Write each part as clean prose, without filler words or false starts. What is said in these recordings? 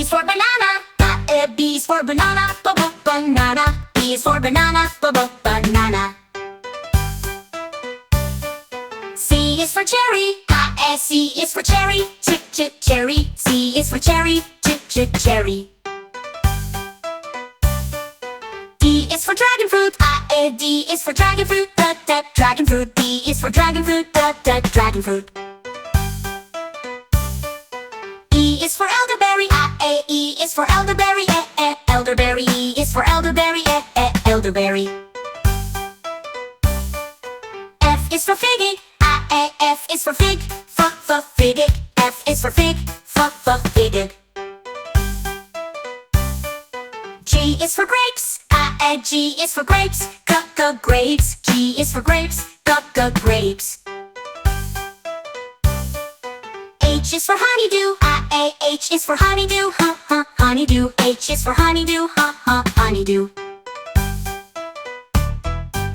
is for banana. B is for banana. Banana. B is for banana. Banana. C is for cherry. C is for cherry. Cherry. C is for cherry. Cherry. D is for dragon fruit. D is for dragon fruit. Dragon fruit. D is for dragon fruit. Dragon fruit. E is for elderberry. E is for elderberry. Elderberry. E is for elderberry. Elderberry. F is for fig. F is for fig. Fig. F is for fig. Fig. G is for grapes. G is for grapes. Grapes. G is for grapes. Grapes. H is for honeydew. H is for honeydew. Honeydew. H is for honeydew. Honeydew.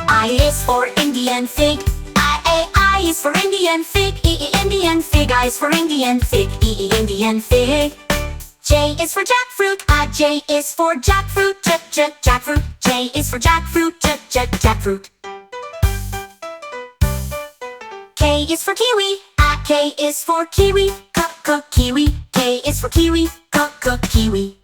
I is for Indian fig. I is for Indian fig. Indian fig. I is for Indian fig. Indian fig. J is for jackfruit. J is for jackfruit. Jackfruit. J is for jackfruit. Jackfruit. K is for kiwi. K is for kiwi. Kiwi. K is for kiwi. Kiwi.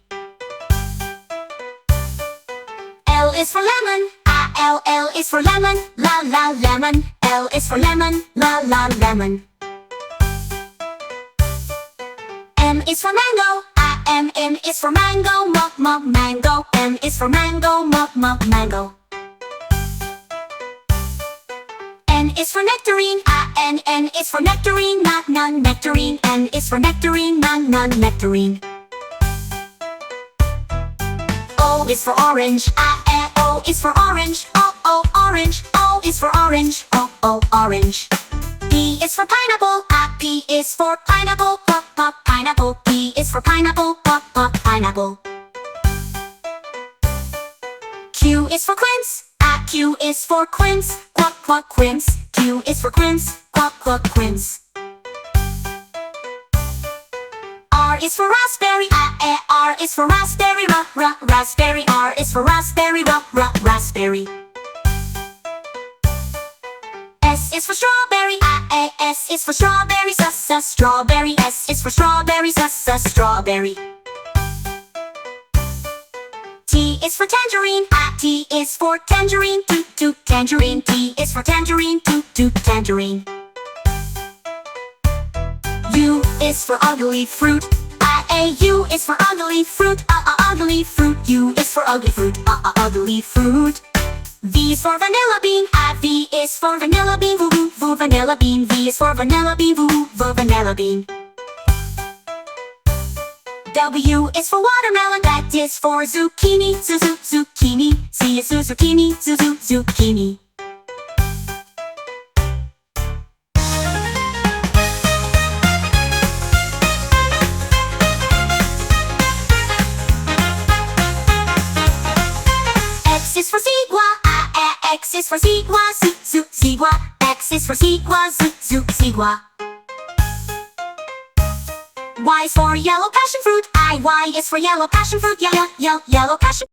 L is for lemon. L is for lemon. Lemon. L is for lemon. Lemon. M is for mango. M is for mango. Mango. M is for mango. Mango. N is for nectarine. N is for nectarine. Nectarine. N is for nectarine. Nectarine. O is for orange. O is for orange. Orange. O is for orange. Orange. P is for pineapple. P is for pineapple. Pineapple. P is for pineapple. Pineapple. Q is for quince. Q is for quince. Quince. Q is for quince. Quince. R is for raspberry. R is for raspberry. Raspberry. R is for raspberry. Raspberry. S is for strawberry. S is for strawberry. Strawberry. S is for strawberry. Strawberry. T is for tangerine. T is for tangerine. Tangerine. T is for tangerine. Tangerine. U is for ugly fruit. U is for ugly fruit. Ugly fruit. U is for ugly fruit. Ugly fruit. V is for vanilla bean. V is for vanilla bean. Vanilla bean. V is for vanilla bean. Vanilla bean. W is for watermelon. That is for zucchini. Zucchini. Z is for zucchini. Zucchini. X is for zebra. X is for zebra. Zebra. X is for zebra. Zebra. Y is for yellow passion fruit. Y is for yellow passion fruit. Yellow passion.